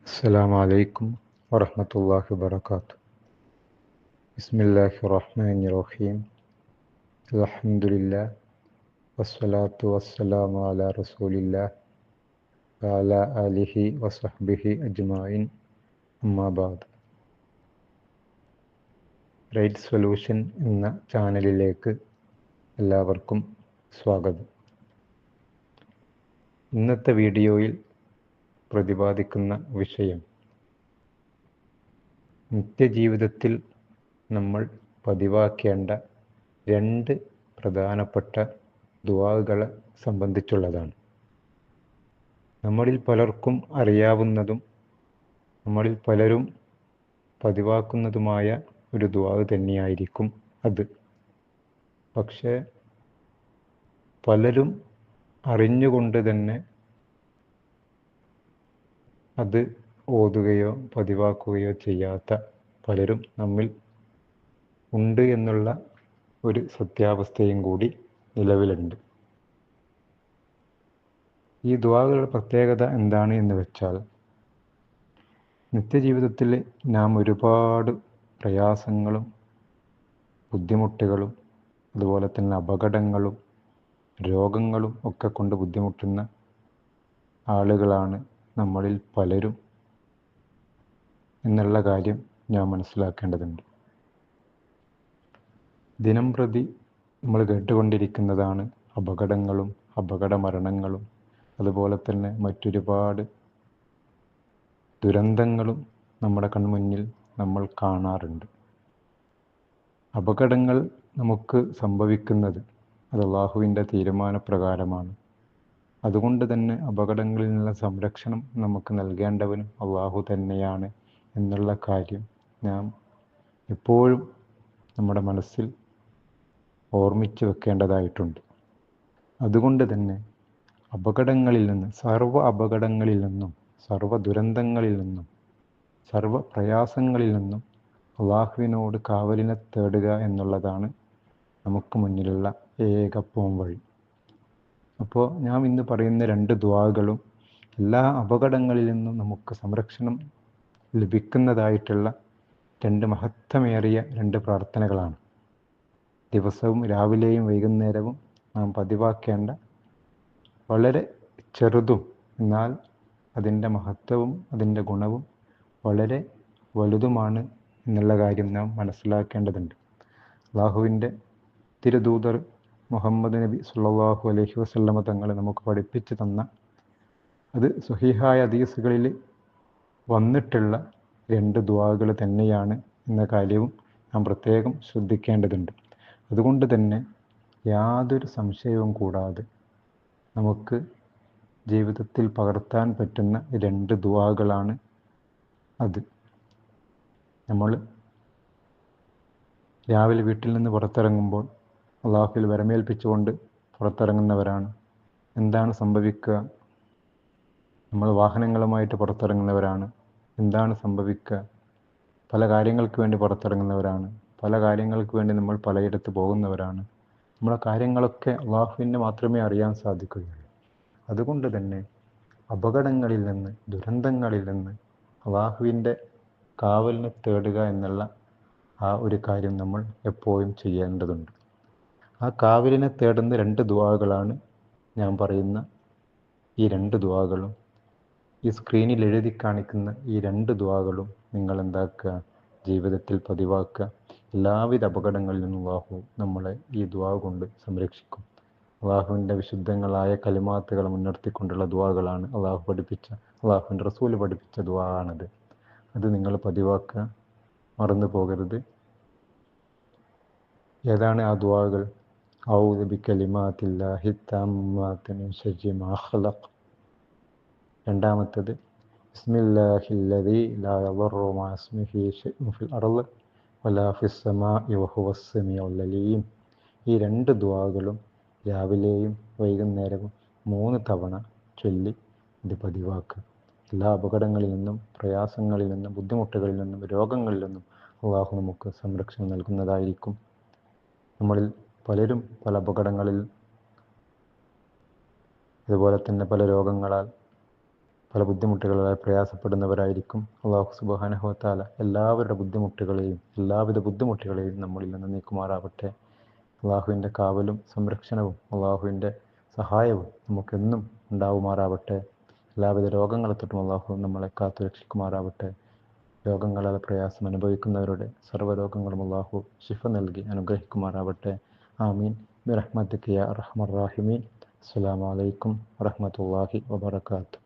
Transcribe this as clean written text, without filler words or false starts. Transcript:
السلام عليكم ورحمة الله وبركاته. بسم الله الرحمن الرحيم. الحمد لله والصلاة والسلام على رسول الله وعلى آله وصحبه أجمعين. أما بعد. Right solution എന്ന ചാനലിലേക്ക് എല്ലാവർക്കും സ്വാഗതം. ഇന്നത്തെ വീഡിയോയിൽ പ്രതിപാദിക്കുന്ന വിഷയം നിത്യജീവിതത്തിൽ നമ്മൾ പതിവാക്കേണ്ട 2 പ്രധാനപ്പെട്ട ദുആകളെ സംബന്ധിച്ചുള്ളതാണ്. നമ്മളിൽ പലർക്കും അറിയാവുന്നതും നമ്മളിൽ പലരും പതിവാക്കുന്നതുമായ ഒരു ദുആ തന്നെയായിരിക്കും അത്. പക്ഷേ പലരും അറിഞ്ഞുകൊണ്ട് തന്നെ അത് ഓതുകയോ പതിവാക്കുകയോ ചെയ്യാത്ത പലരും നമ്മിൽ ഉണ്ട് എന്നുള്ള ഒരു സത്യാവസ്ഥയും കൂടി നിലവിലുണ്ട്. ഈ ദുആകളുടെ പ്രത്യേകത എന്താണ് എന്ന് വെച്ചാൽ, നിത്യജീവിതത്തിൽ നാം ഒരുപാട് പ്രയാസങ്ങളും ബുദ്ധിമുട്ടുകളും അതുപോലെ തന്നെ അപകടങ്ങളും രോഗങ്ങളും ഒക്കെ കൊണ്ട് ബുദ്ധിമുട്ടുന്ന ആളുകളാണ് നമ്മളിൽ പലരും എന്നുള്ള കാര്യം ഞാൻ മനസ്സിലാക്കേണ്ടതുണ്ട്. ദിനം പ്രതി നമ്മൾ കേട്ടുകൊണ്ടിരിക്കുന്നതാണ് അപകടങ്ങളും അപകട മരണങ്ങളും അതുപോലെ തന്നെ മറ്റൊരുപാട് ദുരന്തങ്ങളും നമ്മുടെ കൺമുന്നിൽ നമ്മൾ കാണാറുണ്ട്. അപകടങ്ങൾ നമുക്ക് സംഭവിക്കുന്നത് അത് അല്ലാഹുവിൻ്റെ തീരുമാനപ്രകാരമാണ്. അതുകൊണ്ട് തന്നെ അപകടങ്ങളിൽ നിന്നുള്ള സംരക്ഷണം നമുക്ക് നൽകേണ്ടവനും അല്ലാഹു തന്നെയാണ് എന്നുള്ള കാര്യം നാം എപ്പോഴും നമ്മുടെ മനസ്സിൽ ഓർമ്മിച്ച് വെക്കേണ്ടതായിട്ടുണ്ട്. അതുകൊണ്ട് തന്നെ അപകടങ്ങളിൽ നിന്ന്, സർവ്വ അപകടങ്ങളിൽ നിന്നും, സർവ്വ ദുരന്തങ്ങളിൽ നിന്നും, സർവ്വ പ്രയാസങ്ങളിൽ നിന്നും അല്ലാഹുവിനോട് കാവലിനെ തേടുക എന്നുള്ളതാണ് നമുക്ക് മുന്നിലുള്ള ഏക പോംവഴി. അപ്പോൾ ഞാൻ ഇന്ന് പറയുന്ന 2 ദുആകളും എല്ലാ അപകടങ്ങളിൽ നിന്നും നമുക്ക് സംരക്ഷണം ലഭിക്കുന്നതായിട്ടുള്ള 2 മഹത്വമേറിയ 2 പ്രാർത്ഥനകളാണ്. ദിവസവും രാവിലെയും വൈകുന്നേരവും നാം പതിവാക്കേണ്ട വളരെ ചെറുതും എന്നാൽ അതിൻ്റെ മഹത്വവും അതിൻ്റെ ഗുണവും വളരെ വലുതുമാണ് എന്നുള്ള കാര്യം നാം മനസ്സിലാക്കേണ്ടതുണ്ട്. അല്ലാഹുവിൻ്റെ തിരുദൂതർ മുഹമ്മദ് നബി സല്ലല്ലാഹു അലൈഹി വസല്ലമ തങ്ങൾ നമുക്ക് പഠിപ്പിച്ചു തന്ന, അത് സ്വഹീഹായ ഹദീസുകളിൽ വന്നിട്ടുള്ള 2 ദുആകൾ തന്നെയാണ് എന്ന കാര്യവും നാം പ്രത്യേകം ശ്രദ്ധിക്കേണ്ടതുണ്ട്. അതുകൊണ്ട് തന്നെ യാതൊരു സംശയവും കൂടാതെ നമുക്ക് ജീവിതത്തിൽ പകർത്താൻ പറ്റുന്ന 2 ദുആകളാണ് അത്. നമ്മൾ രാവിലെ വീട്ടിൽ നിന്ന് പുറത്തിറങ്ങുമ്പോൾ അല്ലാഹുവിൽ വരമേൽപ്പിച്ചുകൊണ്ട് പുറത്തിറങ്ങുന്നവരാണ്. എന്താണ് സംഭവിക്കുക? നമ്മൾ വാഹനങ്ങളുമായിട്ട് പുറത്തിറങ്ങുന്നവരാണ്. എന്താണ് സംഭവിക്കുക? പല കാര്യങ്ങൾക്ക് വേണ്ടി പുറത്തിറങ്ങുന്നവരാണ്. പല കാര്യങ്ങൾക്ക് വേണ്ടി നമ്മൾ പലയിടത്ത് പോകുന്നവരാണ്. നമ്മളെ കാര്യങ്ങളൊക്കെ അല്ലാഹുവിന് മാത്രമേ അറിയാൻ സാധിക്കുകയുള്ളൂ. അതുകൊണ്ട് തന്നെ അപകടങ്ങളിൽ നിന്ന്, ദുരന്തങ്ങളിൽ നിന്ന് അല്ലാഹുവിൻ്റെ കാവലിനെ തേടുക എന്നുള്ള ആ ഒരു കാര്യം നമ്മൾ എപ്പോഴും ചെയ്യേണ്ടതുണ്ട്. ആ കാവലിനെ തേടുന്ന 2 ദുആകളാണ് ഞാൻ പറയുന്ന ഈ 2 ദുആകളും. ഈ സ്ക്രീനിൽ എഴുതി കാണിക്കുന്ന ഈ 2 ദുആകളും നിങ്ങൾ എന്താക്കുക? ജീവിതത്തിൽ പതിവാക്കുക. എല്ലാവിധ അപകടങ്ങളിൽ നിന്നും അല്ലാഹു നമ്മളെ ഈ ദുആ കൊണ്ട് സംരക്ഷിക്കും. അല്ലാഹുവിൻ്റെ വിശുദ്ധങ്ങളായ കലിമാത്തുകൾ മുൻനിർത്തിക്കൊണ്ടുള്ള ദുആകളാണ് അല്ലാഹുവിൻ്റെ റസൂൽ പഠിപ്പിച്ച ദുആ ആണത്. അത് നിങ്ങൾ പതിവാക്കുക, മറന്നു പോകരുത്. ഏതാണ് ആ ദുആകൾ? ഔദു ബികലിമാത്തില്ലാഹി തമ്മാത്തി മിൻ ശർരി മാ ഖലഖ്. രണ്ടാമത്തേത് ബിസ്മില്ലാഹില്ലദീ ലാ യദുറു മഅ ഇസ്മിഹി ശൈഉൻ ഫിൽ അർള് വലാ ഫിസ് സമാഇ വഹുവസ് സമീഉൽ അലീം. ഈ 2 ദുആകളും രാവിലെയും വൈകുന്നേരവും 3 തവണ ചൊല്ലി ഇത് പതിവാക്കുക. എല്ലാ അപകടങ്ങളിൽ നിന്നും, പ്രയാസങ്ങളിൽ നിന്നും, ബുദ്ധിമുട്ടുകളിൽ നിന്നും, രോഗങ്ങളിൽ നിന്നും അല്ലാഹു നമുക്ക് സംരക്ഷണം നൽകുന്നതായിരിക്കും. നമ്മളിൽ പലരും പല അപകടങ്ങളിൽ അതുപോലെ തന്നെ പല രോഗങ്ങളാൽ പല ബുദ്ധിമുട്ടുകളാൽ പ്രയാസപ്പെടുന്നവരായിരിക്കും. അള്ളാഹു സുബ്ഹാനഹു വ തആല എല്ലാവരുടെ ബുദ്ധിമുട്ടുകളെയും എല്ലാവിധ ബുദ്ധിമുട്ടുകളെയും നമ്മളിൽ നിന്ന് നീക്കുമാറാവട്ടെ. അള്ളാഹുവിൻ്റെ കാവലും സംരക്ഷണവും അള്ളാഹുവിൻ്റെ സഹായവും നമുക്കെന്നും ഉണ്ടാവുമാറാവട്ടെ. എല്ലാവിധ രോഗങ്ങളെ തൊട്ടും അള്ളാഹു നമ്മളെ കാത്തു രക്ഷിക്കുമാറാവട്ടെ. രോഗങ്ങളാൽ പ്രയാസം അനുഭവിക്കുന്നവരുടെ സർവ്വരോഗങ്ങളും അള്ളാഹു ശിഫ നൽകി അനുഗ്രഹിക്കുമാറാവട്ടെ. ആമീൻ ബിറഹ്മതിക യാ അർഹമർ റഹീമീൻ. അസ്സലാമു അലൈക്കും വറഹ്മത്തുള്ളാഹി വബറകാതുഹു.